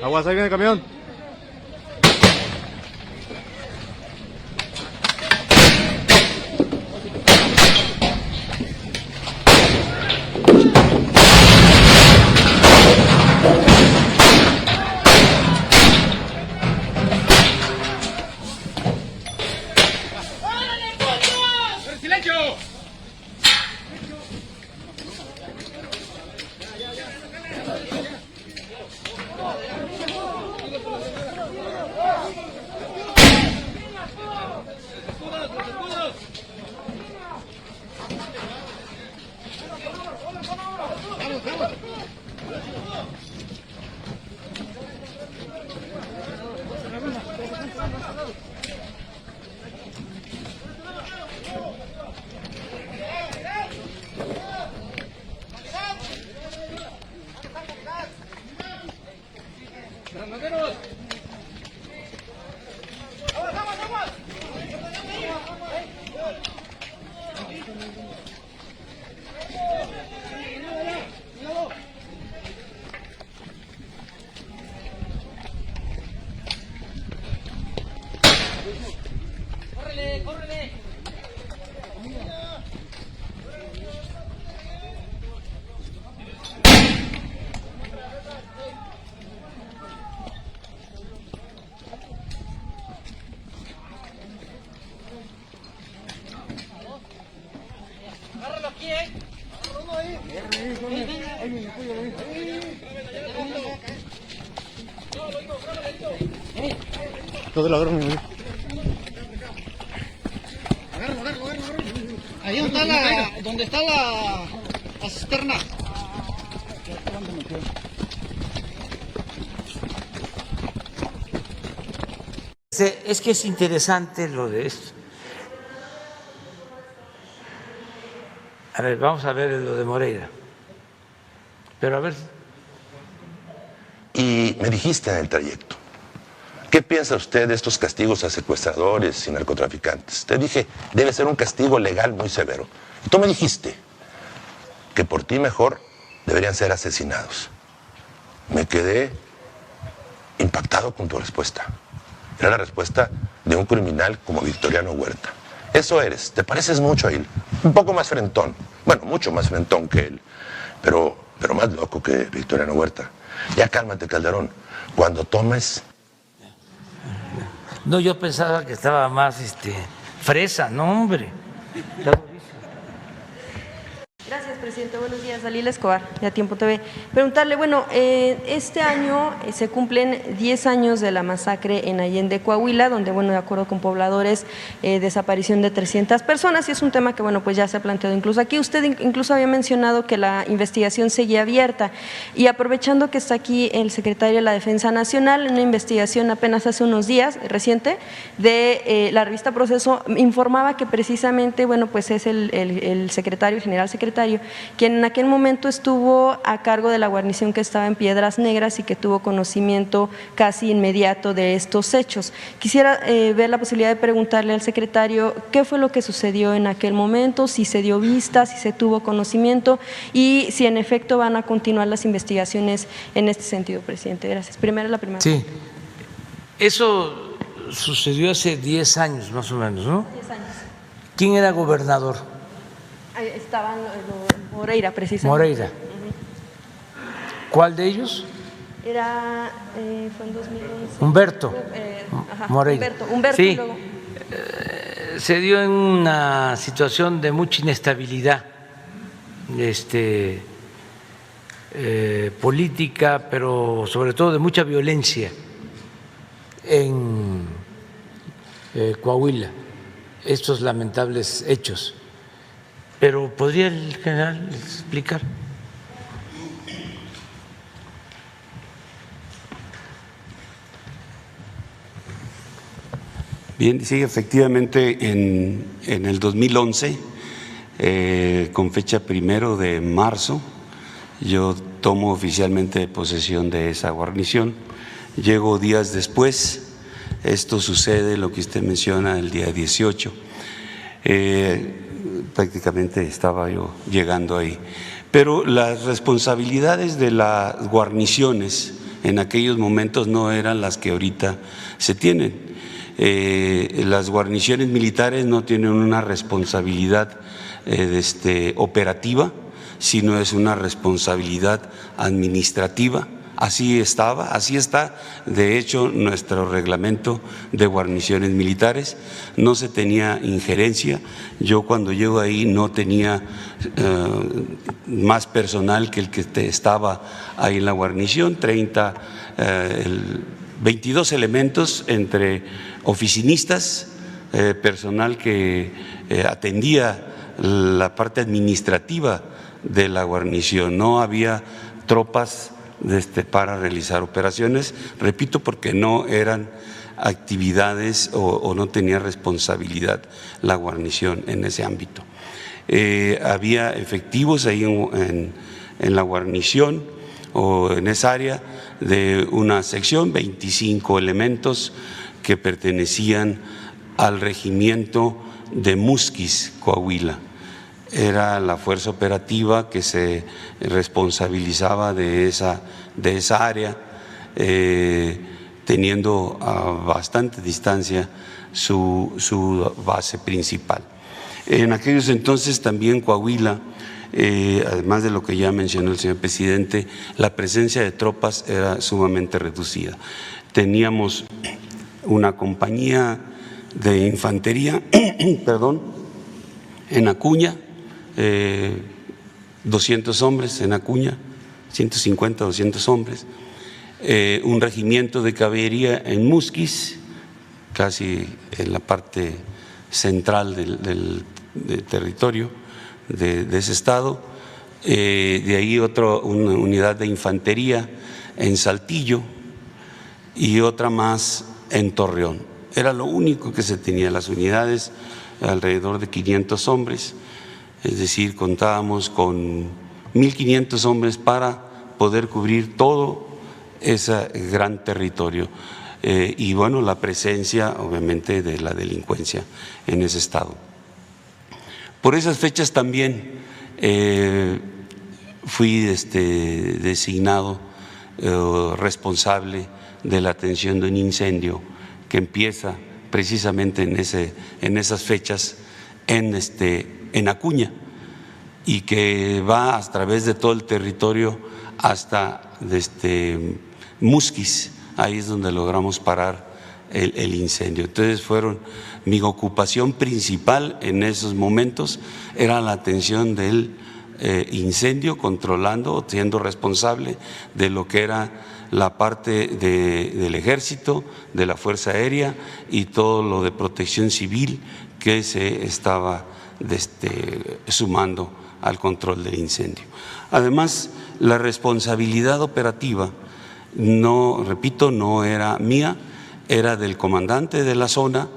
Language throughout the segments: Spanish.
Aguas, ahí viene el camión. Todo lo agarro, Ahí donde está la cisterna. Es que es interesante lo de esto. A ver, vamos a ver lo de Moreira. Pero a ver. Y me dijiste en el trayecto, ¿qué piensa usted de estos castigos a secuestradores y narcotraficantes? Te dije, debe ser un castigo legal muy severo. Y tú me dijiste que por ti mejor deberían ser asesinados. Me quedé impactado con tu respuesta. Era la respuesta de un criminal como Victoriano Huerta. Eso eres, te pareces mucho a él. Un poco más frentón, bueno, mucho más frentón que él, pero más loco que Victoriano Huerta. Ya cálmate, Calderón. Cuando tomes... No, yo pensaba que estaba más fresa, no, hombre. Gracias, presidente. Buenos días, Dalila Escobar, de A Tiempo TV. Preguntarle, bueno, este año se cumplen 10 años de la masacre en Allende, Coahuila, donde, bueno, de acuerdo con pobladores, desaparición de 300 personas, y es un tema que, bueno, pues ya se ha planteado incluso aquí. Usted incluso había mencionado que la investigación seguía abierta, y aprovechando que está aquí el secretario de la Defensa Nacional, en una investigación apenas hace unos días, reciente, de la revista Proceso, informaba que precisamente, bueno, pues es el secretario, el general secretario, quien en aquel momento estuvo a cargo de la guarnición que estaba en Piedras Negras y que tuvo conocimiento casi inmediato de estos hechos. Quisiera ver la posibilidad de preguntarle al secretario qué fue lo que sucedió en aquel momento, si se dio vista, si se tuvo conocimiento y si en efecto van a continuar las investigaciones en este sentido, presidente. Gracias. La primera. Sí, eso sucedió hace 10 años más o menos, ¿no? 10 años. ¿Quién era gobernador? Estaban Moreira, precisamente. Moreira. ¿Cuál de ellos? Era, fue en 2011. Humberto. Moreira. Humberto sí, y luego... se dio en una situación de mucha inestabilidad política, pero sobre todo de mucha violencia en Coahuila, estos lamentables hechos. Pero ¿podría el general explicar? Bien, sí, efectivamente en el 2011, con fecha 1 de marzo, yo tomo oficialmente posesión de esa guarnición. Llego días después, esto sucede, lo que usted menciona, el día 18. Prácticamente estaba yo llegando ahí. Pero las responsabilidades de las guarniciones en aquellos momentos no eran las que ahorita se tienen. Las guarniciones militares no tienen una responsabilidad operativa, sino es una responsabilidad administrativa. Así estaba, así está, de hecho, nuestro reglamento de guarniciones militares. No se tenía injerencia. Yo cuando llego ahí no tenía más personal que el que estaba ahí en la guarnición, 22 elementos entre oficinistas, personal que atendía la parte administrativa de la guarnición. No había tropas para realizar operaciones, repito, porque no eran actividades o no tenía responsabilidad la guarnición en ese ámbito. Había efectivos ahí en la guarnición o en esa área de una sección, 25 elementos que pertenecían al regimiento de Musquis, Coahuila. Era la fuerza operativa que se responsabilizaba de esa área, teniendo a bastante distancia su base principal. En aquellos entonces también Coahuila, además de lo que ya mencionó el señor presidente, la presencia de tropas era sumamente reducida. Teníamos una compañía de infantería, en Acuña, 200 hombres en Acuña, 150, 200 hombres, un regimiento de caballería en Musquis, casi en la parte central del territorio de ese estado, de ahí una unidad de infantería en Saltillo y otra más en Torreón. Era lo único que se tenía, las unidades, alrededor de 500 hombres. Es decir, contábamos con 1.500 hombres para poder cubrir todo ese gran territorio. Y bueno, la presencia obviamente de la delincuencia en ese estado. Por esas fechas también fui designado responsable de la atención de un incendio que empieza precisamente en esas fechas en Acuña y que va a través de todo el territorio hasta Musquis. Ahí es donde logramos parar el incendio. Entonces mi ocupación principal en esos momentos era la atención del incendio, controlando, siendo responsable de lo que era la parte del ejército, de la Fuerza Aérea y todo lo de protección civil que se estaba sumando al control del incendio. Además, la responsabilidad operativa, repito, no era mía, era del comandante de la zona.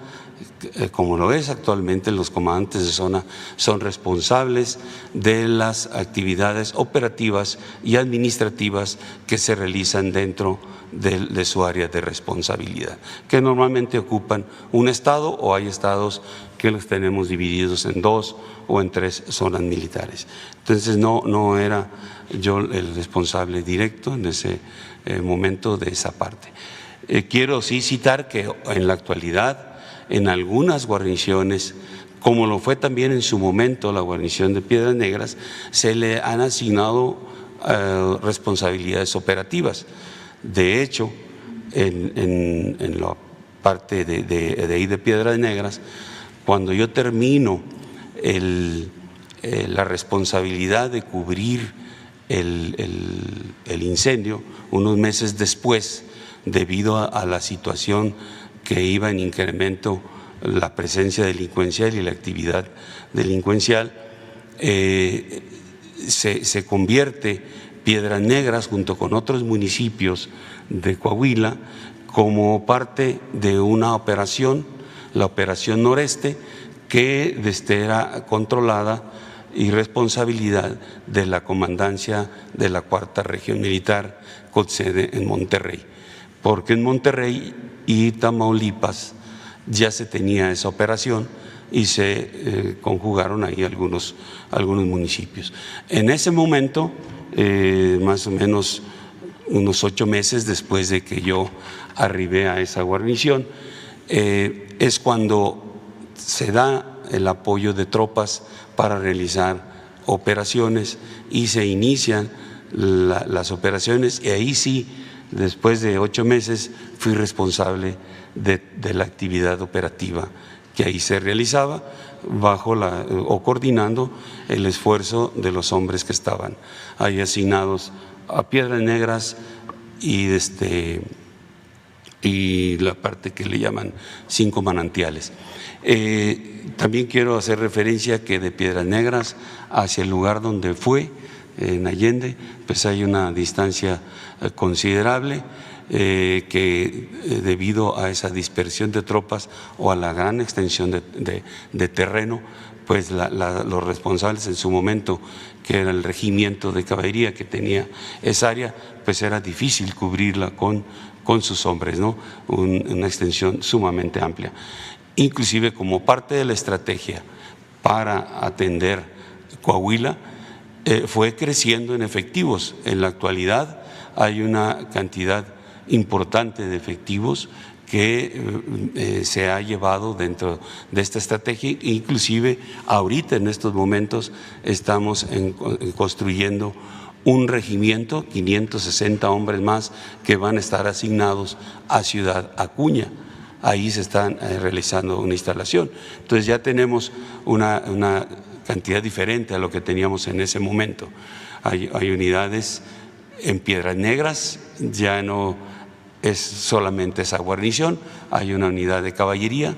Como lo es actualmente, los comandantes de zona son responsables de las actividades operativas y administrativas que se realizan dentro de su área de responsabilidad, que normalmente ocupan un estado o hay estados que los tenemos divididos en 2 o en 3 zonas militares. Entonces no era yo el responsable directo en ese momento de esa parte. Quiero sí citar que en la actualidad en algunas guarniciones, como lo fue también en su momento la guarnición de Piedras Negras, se le han asignado responsabilidades operativas. De hecho, en la parte de ahí de Piedras Negras, cuando yo termino la responsabilidad de cubrir el incendio, unos meses después, debido a la situación que iba en incremento la presencia delincuencial y la actividad delincuencial, se convierte Piedras Negras junto con otros municipios de Coahuila como parte de una operación, la Operación Noreste, que era controlada y responsabilidad de la comandancia de la 4ª Región Militar con sede en Monterrey, porque en Monterrey y Tamaulipas ya se tenía esa operación y se conjugaron ahí algunos municipios. En ese momento, más o menos unos 8 meses después de que yo arribé a esa guarnición, es cuando se da el apoyo de tropas para realizar operaciones y se inician las operaciones, y ahí sí, después de 8 meses, fui responsable de la actividad operativa que ahí se realizaba bajo o coordinando el esfuerzo de los hombres que estaban ahí asignados a Piedras Negras y la parte que le llaman 5 manantiales. También quiero hacer referencia que de Piedras Negras hacia el lugar donde fue, en Allende, pues hay una distancia considerable que debido a esa dispersión de tropas o a la gran extensión de terreno, pues los responsables en su momento, que era el regimiento de caballería que tenía esa área, pues era difícil cubrirla con sus hombres, ¿no? Una extensión sumamente amplia. Inclusive como parte de la estrategia para atender Coahuila, fue creciendo en efectivos. En la actualidad hay una cantidad importante de efectivos que se ha llevado dentro de esta estrategia, inclusive ahorita en estos momentos estamos construyendo un regimiento, 560 hombres más que van a estar asignados a Ciudad Acuña. Ahí se están realizando una instalación. Entonces ya tenemos una cantidad diferente a lo que teníamos en ese momento. Hay unidades en Piedras Negras, ya no es solamente esa guarnición, hay una unidad de caballería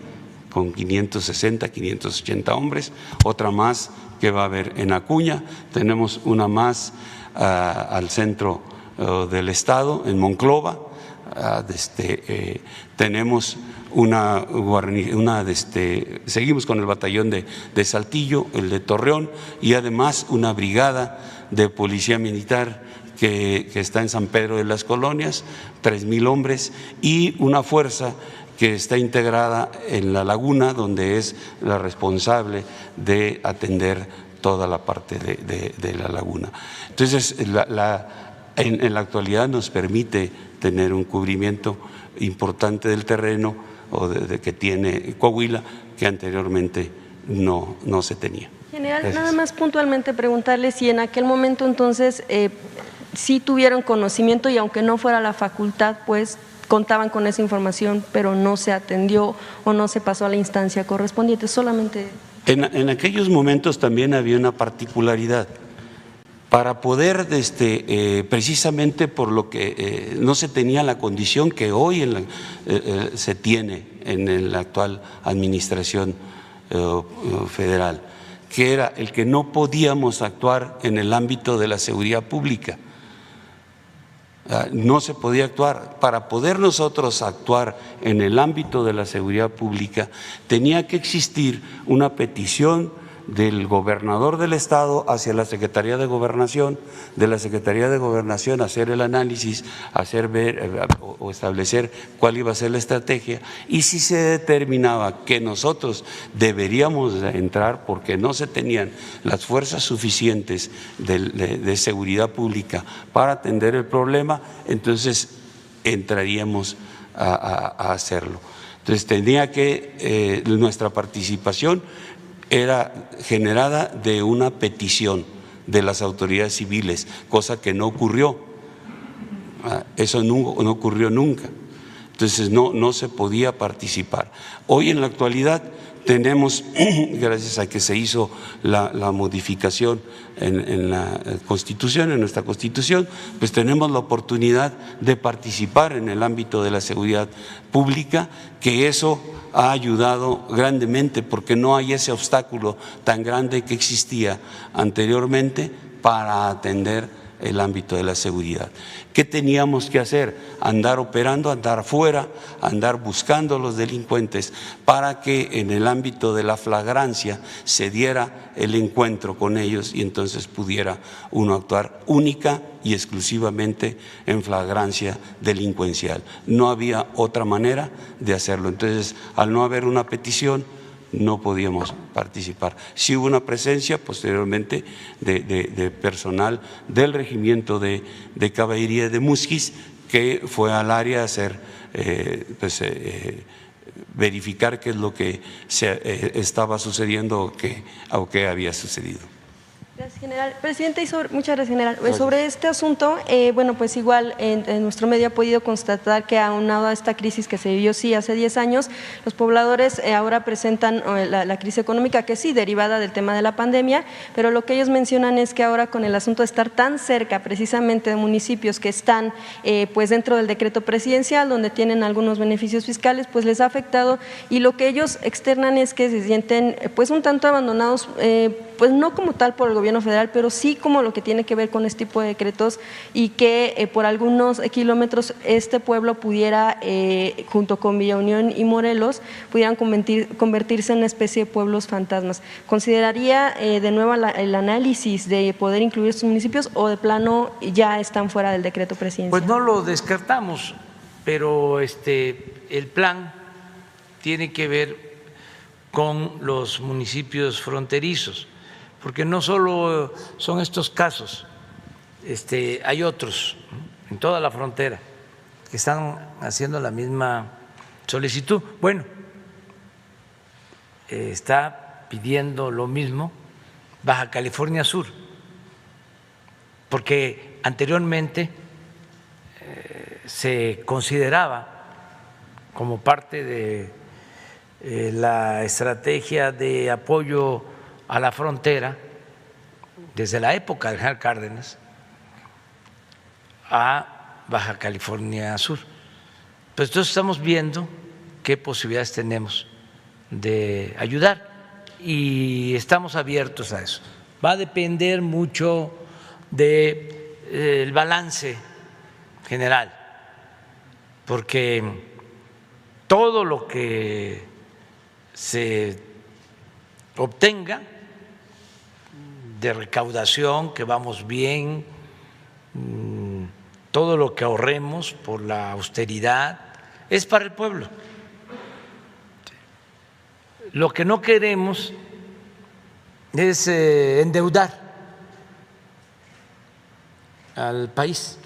con 560, 580 hombres, otra más que va a haber en Acuña, tenemos una más al centro del estado, en Monclova, tenemos seguimos con el batallón de Saltillo, el de Torreón, y además una brigada de policía militar que está en San Pedro de las Colonias, 3,000 hombres, y una fuerza que está integrada en La Laguna, donde es la responsable de atender toda la parte de La Laguna. Entonces, en la actualidad nos permite tener un cubrimiento importante del terreno que tiene Coahuila, que anteriormente no se tenía. General, Gracias. nada más puntualmente preguntarle si en aquel momento entonces sí tuvieron conocimiento, y aunque no fuera la facultad, pues contaban con esa información, pero no se atendió o no se pasó a la instancia correspondiente, solamente… En aquellos momentos también había una particularidad. Para poder, precisamente por lo que no se tenía la condición que hoy se tiene en la actual administración federal, que era el que no podíamos actuar en el ámbito de la seguridad pública. No se podía actuar. Para poder nosotros actuar en el ámbito de la seguridad pública, tenía que existir una petición del gobernador del estado hacia la Secretaría de Gobernación, de la Secretaría de Gobernación hacer el análisis, hacer ver o establecer cuál iba a ser la estrategia, y si se determinaba que nosotros deberíamos entrar porque no se tenían las fuerzas suficientes de seguridad pública para atender el problema, entonces entraríamos a hacerlo. Entonces tenía que nuestra participación era generada de una petición de las autoridades civiles, cosa que no ocurrió. Eso no ocurrió nunca. Entonces no se podía participar. Hoy en la actualidad tenemos, gracias a que se hizo la modificación en la Constitución, en nuestra Constitución, pues tenemos la oportunidad de participar en el ámbito de la seguridad pública, que eso ha ayudado grandemente porque no hay ese obstáculo tan grande que existía anteriormente para atender el ámbito de la seguridad. ¿Qué teníamos que hacer? Andar operando, andar afuera, andar buscando a los delincuentes para que en el ámbito de la flagrancia se diera el encuentro con ellos y entonces pudiera uno actuar única y exclusivamente en flagrancia delincuencial. No había otra manera de hacerlo. Entonces, al no haber una petición, no podíamos participar. Sí hubo una presencia posteriormente de personal del regimiento de caballería de Musquis que fue al área a hacer, verificar qué es lo que estaba sucediendo o qué había sucedido. Gracias, general. Presidente, muchas gracias, general. Sobre este asunto, bueno, pues igual en nuestro medio ha podido constatar que aunado a esta crisis que se vivió sí hace 10 años, los pobladores ahora presentan la crisis económica que sí derivada del tema de la pandemia, pero lo que ellos mencionan es que ahora con el asunto de estar tan cerca precisamente de municipios que están pues dentro del decreto presidencial, donde tienen algunos beneficios fiscales, pues les ha afectado, y lo que ellos externan es que se sienten pues un tanto abandonados, pues no como tal por el gobierno federal, pero sí como lo que tiene que ver con este tipo de decretos, y que por algunos kilómetros este pueblo pudiera, junto con Villa Unión y Morelos, pudieran convertirse en una especie de pueblos fantasmas. ¿Consideraría de nuevo el análisis de poder incluir estos municipios o de plano ya están fuera del decreto presidencial? Pues no lo descartamos, pero el plan tiene que ver con los municipios fronterizos, porque no solo son estos casos, hay otros en toda la frontera que están haciendo la misma solicitud. Bueno, está pidiendo lo mismo Baja California Sur, porque anteriormente se consideraba como parte de la estrategia de apoyo a la frontera desde la época de General Cárdenas a Baja California Sur. Pues entonces estamos viendo qué posibilidades tenemos de ayudar y estamos abiertos a eso. Va a depender mucho del balance general, porque todo lo que se obtenga de recaudación, que vamos bien, todo lo que ahorremos por la austeridad es para el pueblo. Lo que no queremos es endeudar al país.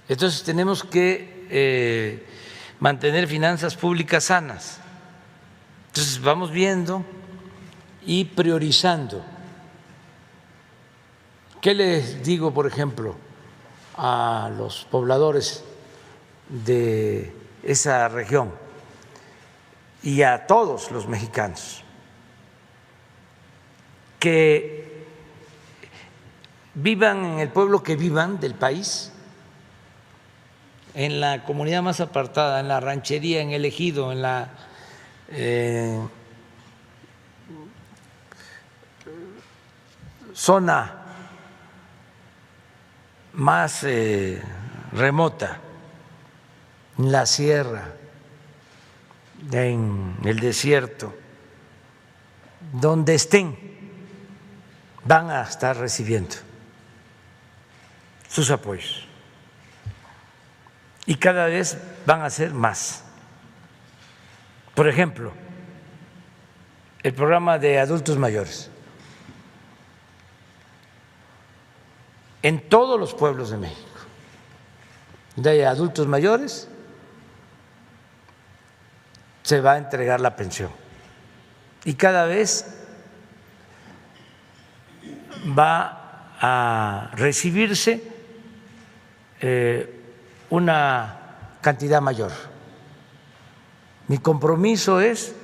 Entonces tenemos que mantener finanzas públicas sanas. Entonces vamos viendo y priorizando. ¿Qué les digo, por ejemplo, a los pobladores de esa región y a todos los mexicanos? Que vivan en el pueblo que vivan del país, en la comunidad más apartada, en la ranchería, en el ejido, en la zona más remota, en la sierra, en el desierto, donde estén, van a estar recibiendo sus apoyos y cada vez van a ser más. Por ejemplo, el programa de adultos mayores. En todos los pueblos de México, donde hay adultos mayores, se va a entregar la pensión y cada vez va a recibirse una cantidad mayor. Mi compromiso es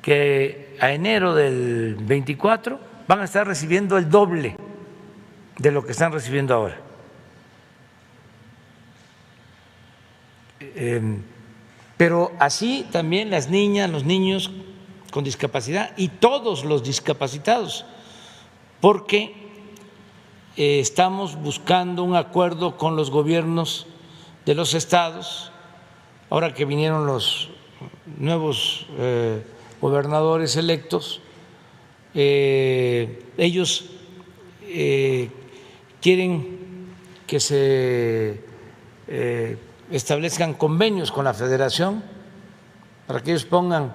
que a enero del 24 van a estar recibiendo el doble de lo que están recibiendo ahora. Pero así también las niñas, los niños con discapacidad y todos los discapacitados, porque estamos buscando un acuerdo con los gobiernos de los estados, ahora que vinieron los nuevos gobernadores electos, ellos quieren que se establezcan convenios con la Federación para que ellos pongan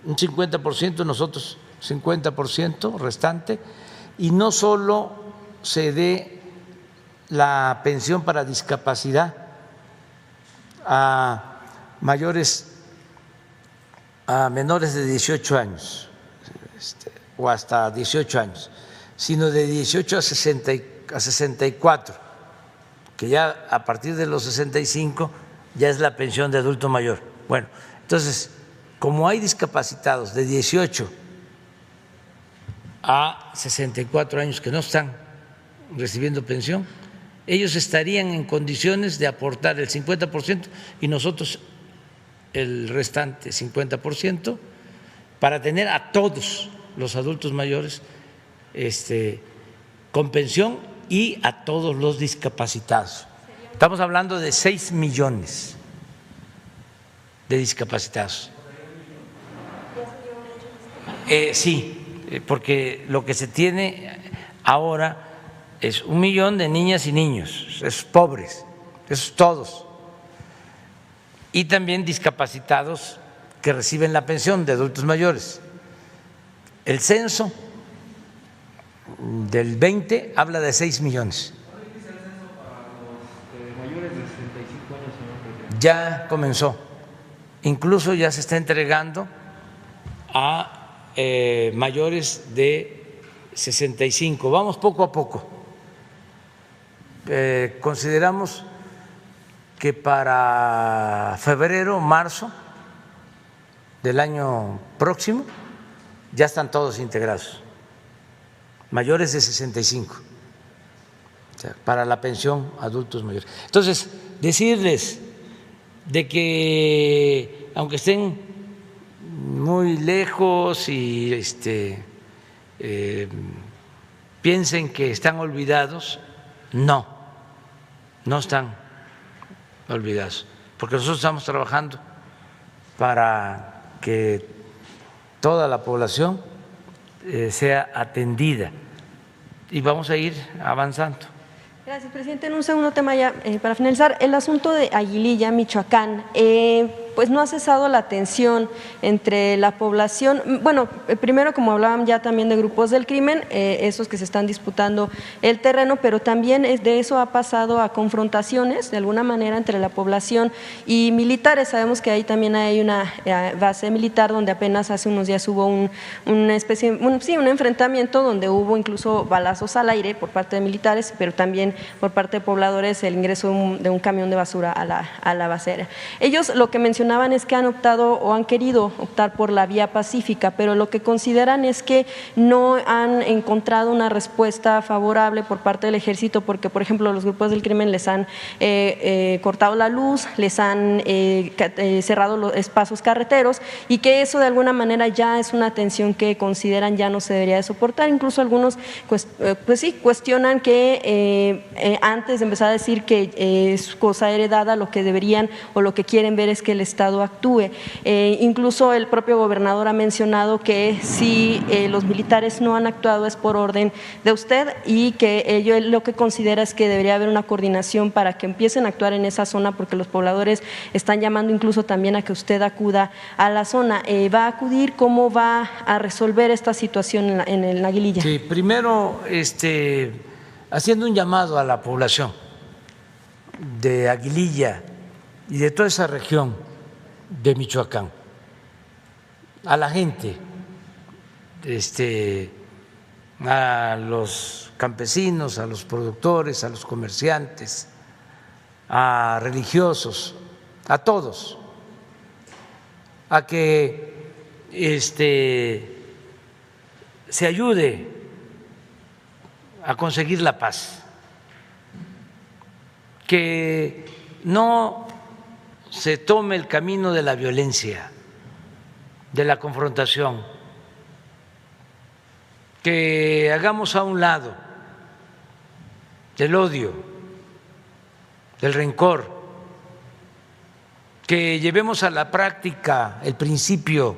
un 50%, nosotros 50% restante, y no solo se dé la pensión para discapacidad a menores de 18 años o hasta 18 años, sino de 18 a 64, que ya a partir de los 65 ya es la pensión de adulto mayor. Bueno, entonces, como hay discapacitados de 18 a 64 años que no están recibiendo pensión, ellos estarían en condiciones de aportar el 50% y nosotros el restante 50%, para tener a todos los adultos mayores con pensión y a todos los discapacitados. Estamos hablando de 6 millones de discapacitados. Sí, porque lo que se tiene ahora es 1 millón de niñas y niños, esos pobres, esos todos, y también discapacitados que reciben la pensión de adultos mayores. El censo del 20 habla de 6 millones. Ya comenzó, incluso ya se está entregando a mayores de 65. Vamos poco a poco. Consideramos que para febrero, marzo del año próximo ya están todos integrados, mayores de 65, o sea, para la pensión adultos mayores. Entonces, decirles de que aunque estén muy lejos y piensen que están olvidados, no están olvidados, porque nosotros estamos trabajando para que toda la población sea atendida y vamos a ir avanzando. Gracias, presidente. En un segundo tema ya para finalizar, el asunto de Aguililla, Michoacán, pues no ha cesado la tensión entre la población. Bueno, primero, como hablaban ya también de grupos del crimen, esos que se están disputando el terreno, pero también de eso ha pasado a confrontaciones de alguna manera entre la población y militares. Sabemos que ahí también hay una base militar donde apenas hace unos días hubo un enfrentamiento donde hubo incluso balazos al aire por parte de militares, pero también por parte de pobladores el ingreso de un camión de basura a la basera. Ellos lo que mencionaban es que han optado o han querido optar por la vía pacífica, pero lo que consideran es que no han encontrado una respuesta favorable por parte del ejército, porque por ejemplo los grupos del crimen les han cortado la luz, les han cerrado los espacios carreteros, y que eso de alguna manera ya es una tensión que consideran ya no se debería de soportar. Incluso algunos pues sí cuestionan que antes de empezar a decir que es cosa heredada, lo que deberían o lo que quieren ver es que el Estado actúe. Incluso el propio gobernador ha mencionado que si los militares no han actuado es por orden de usted, y que ello lo que considera es que debería haber una coordinación para que empiecen a actuar en esa zona, porque los pobladores están llamando incluso también a que usted acuda a la zona. ¿Va a acudir? ¿Cómo va a resolver esta situación en el Aguililla? Sí, primero haciendo un llamado a la población de Aguililla y de toda esa región de Michoacán, a la gente, a los campesinos, a los productores, a los comerciantes, a religiosos, a todos, a que se ayude a conseguir la paz, que no se tome el camino de la violencia, de la confrontación, que hagamos a un lado del odio, del rencor, que llevemos a la práctica el principio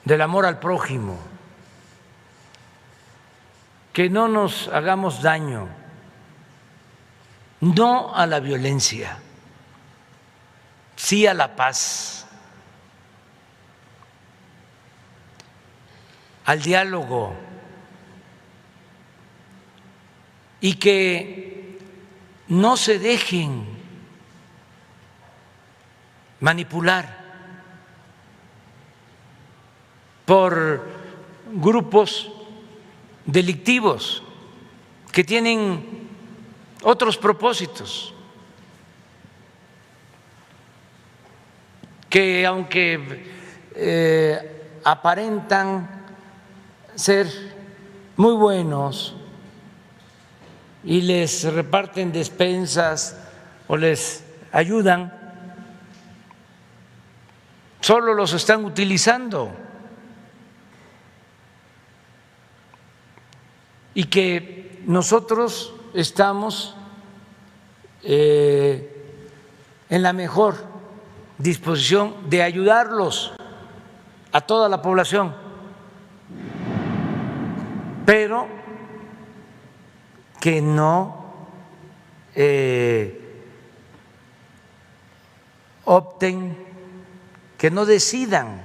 del amor al prójimo, que no nos hagamos daño, no a la violencia, sí a la paz, al diálogo y que no se dejen manipular por grupos delictivos que tienen otros propósitos, que aunque aparentan ser muy buenos y les reparten despensas o les ayudan, solo los están utilizando, y que nosotros estamos en la mejor disposición de ayudarlos a toda la población, pero que no opten, que no decidan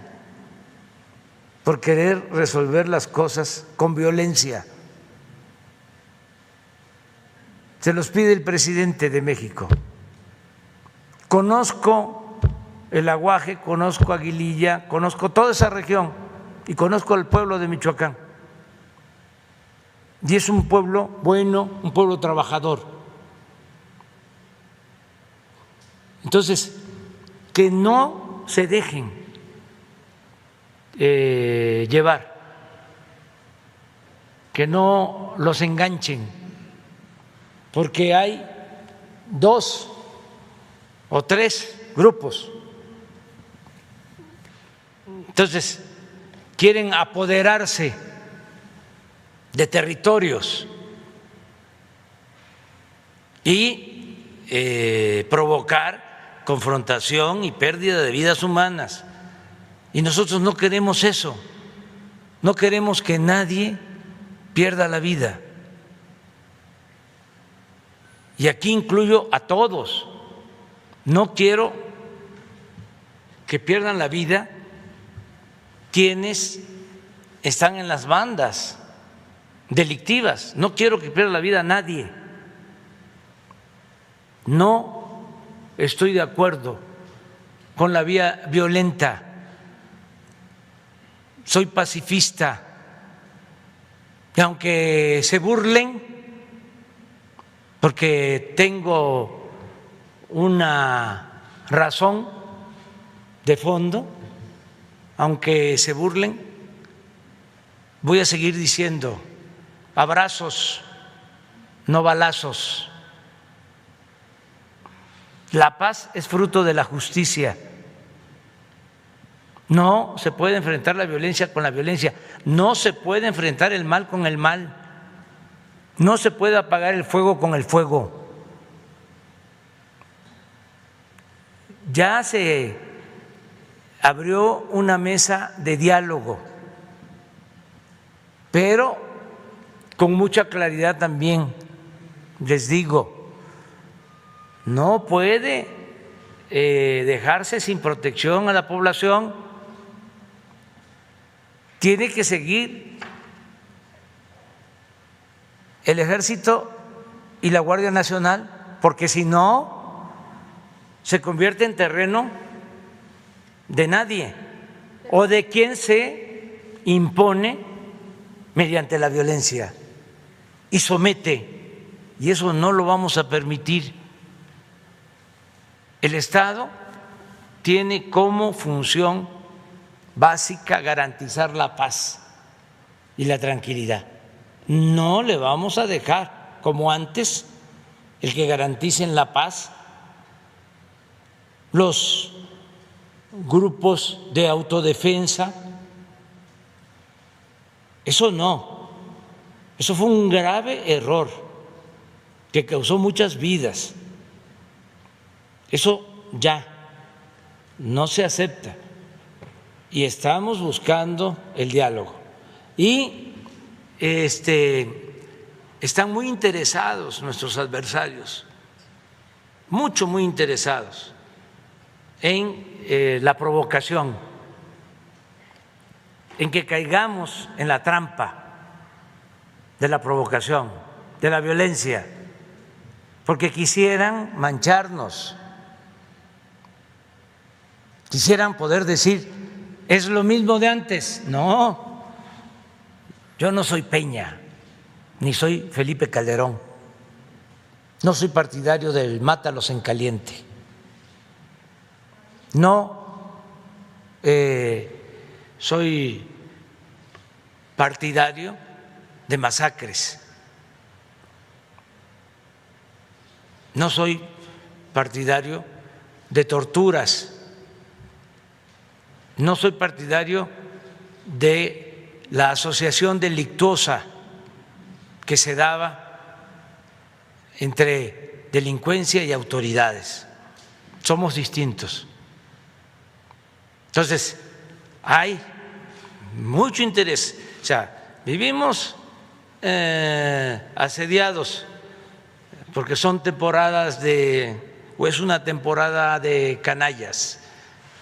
por querer resolver las cosas con violencia. Se los pide el presidente de México. Conozco el Aguaje, conozco Aguililla, conozco toda esa región y conozco al pueblo de Michoacán. Y es un pueblo bueno, un pueblo trabajador. Entonces, que no se dejen llevar, que no los enganchen, porque hay 2 o 3 grupos. Entonces, quieren apoderarse de territorios y provocar confrontación y pérdida de vidas humanas. Y nosotros no queremos eso, no queremos que nadie pierda la vida. Y aquí incluyo a todos. No quiero que pierdan la vida quienes están en las bandas delictivas. No quiero que pierda la vida a nadie. No estoy de acuerdo con la vía violenta. Soy pacifista. Y aunque se burlen, porque tengo una razón de fondo, aunque se burlen, voy a seguir diciendo: abrazos, no balazos. La paz es fruto de la justicia. No se puede enfrentar la violencia con la violencia, no se puede enfrentar el mal con el mal, no se puede apagar el fuego con el fuego. Ya se abrió una mesa de diálogo, pero con mucha claridad también les digo: no puede dejarse sin protección a la población. Tiene que seguir el Ejército y la Guardia Nacional, porque si no, se convierte en terreno de nadie o de quien se impone mediante la violencia y somete, y eso no lo vamos a permitir. El Estado tiene como función básica garantizar la paz y la tranquilidad. No le vamos a dejar, como antes, el que garanticen la paz los grupos de autodefensa. Eso no, eso fue un grave error que causó muchas vidas. Eso ya no se acepta y estamos buscando el diálogo. Y están muy interesados nuestros adversarios, muy interesados en la provocación. en que caigamos en la trampa de la provocación, de la violencia, porque quisieran mancharnos, quisieran poder decir, es lo mismo de antes. No, yo no soy Peña, ni soy Felipe Calderón, no soy partidario del mátalos en caliente, no soy partidario de masacres, no soy partidario de torturas, no soy partidario de la asociación delictuosa que se daba entre delincuencia y autoridades. Somos distintos. Entonces, hay mucho interés. O sea, vivimos asediados porque son temporadas o es una temporada de canallas,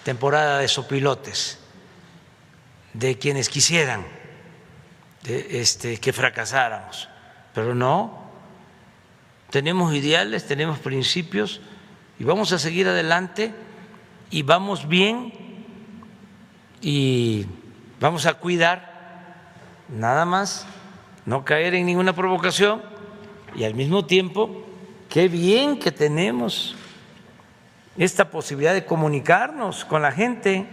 temporada de sopilotes, de quienes quisieran que fracasáramos, pero no, tenemos ideales, tenemos principios y vamos a seguir adelante y vamos bien y vamos a cuidar nada más no caer en ninguna provocación y al mismo tiempo, qué bien que tenemos esta posibilidad de comunicarnos con la gente,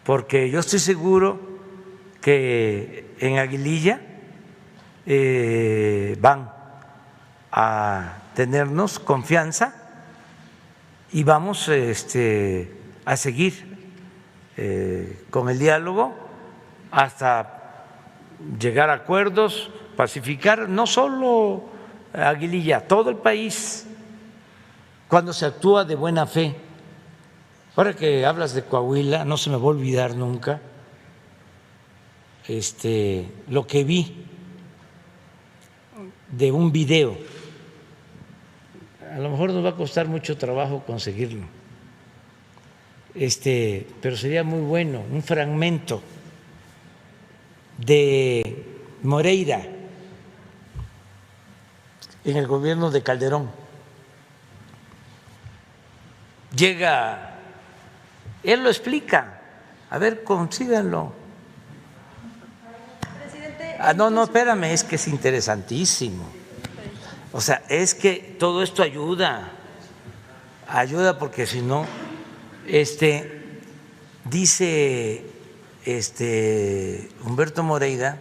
porque yo estoy seguro que en Aguililla van a tenernos confianza y vamos a seguir con el diálogo hasta llegar a acuerdos, pacificar no solo Aguililla, todo el país, cuando se actúa de buena fe. Ahora que hablas de Coahuila, no se me va a olvidar nunca lo que vi de un video. A lo mejor nos va a costar mucho trabajo conseguirlo, pero sería muy bueno, un fragmento de Moreira en el gobierno de Calderón. Llega, él lo explica, a ver, consíganlo. No, espérame, es que es interesantísimo. O sea, es que todo esto ayuda porque si no, dice Humberto Moreira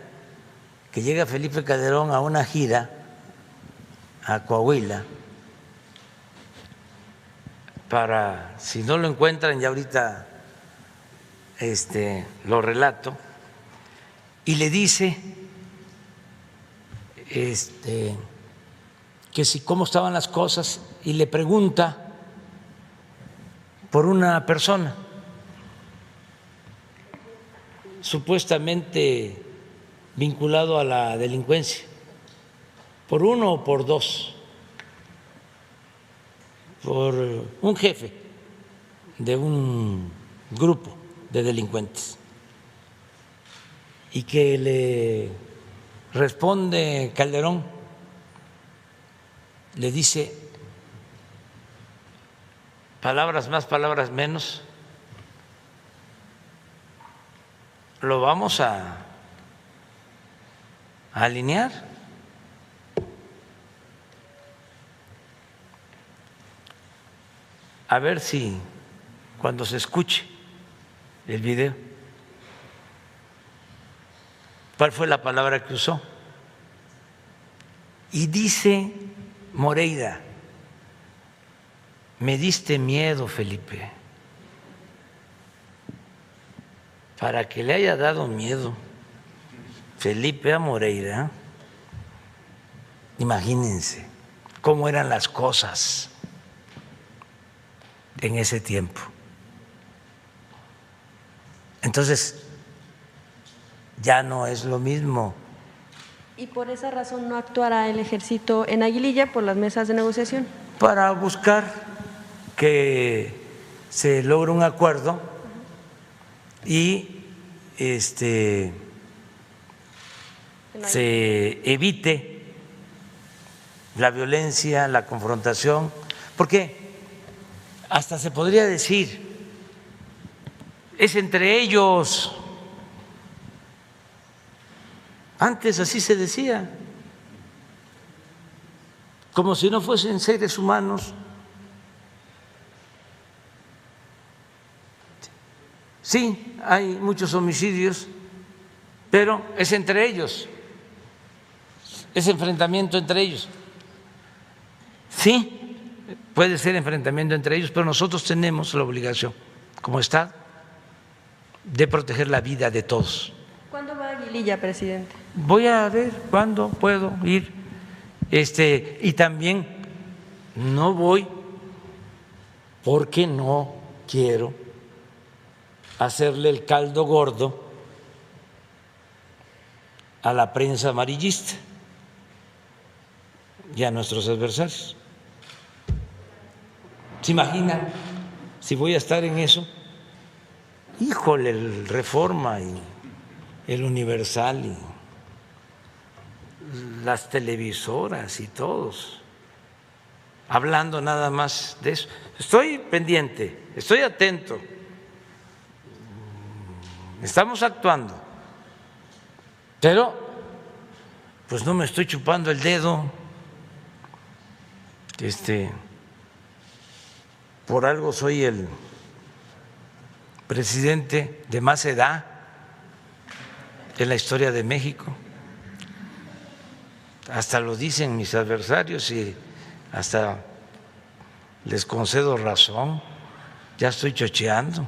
que llega Felipe Calderón a una gira a Coahuila para, si no lo encuentran, ya ahorita lo relato, y le dice que si cómo estaban las cosas y le pregunta por una persona supuestamente vinculado a la delincuencia, por uno o por dos, por un jefe de un grupo de delincuentes, y que le responde Calderón, le dice palabras más, palabras menos, lo vamos a alinear. A ver si cuando se escuche el video, ¿cuál fue la palabra que usó? Y dice Moreira, me diste miedo, Felipe. Para que le haya dado miedo Felipe a Moreira, imagínense cómo eran las cosas en ese tiempo. Entonces, ya no es lo mismo. ¿Y por esa razón no actuará el ejército en Aguililla por las mesas de negociación? Para buscar que se logre un acuerdo y se evite la violencia, la confrontación, porque hasta se podría decir, es entre ellos. Antes así se decía, como si no fuesen seres humanos. Sí, hay muchos homicidios, pero es entre ellos, es enfrentamiento entre ellos. Sí, puede ser enfrentamiento entre ellos, pero nosotros tenemos la obligación, como Estado, de proteger la vida de todos. ¿Cuándo va a Aguililla, presidente? Voy a ver cuándo puedo ir, y también no voy porque no quiero hacerle el caldo gordo a la prensa amarillista y a nuestros adversarios. ¿Se imaginan si voy a estar en eso? Híjole, el Reforma y el Universal y las televisoras y todos hablando nada más de eso. Estoy pendiente, estoy atento, estamos actuando, pero pues no me estoy chupando el dedo, por algo soy el presidente de más edad en la historia de México. Hasta lo dicen mis adversarios y hasta les concedo razón, ya estoy chocheando.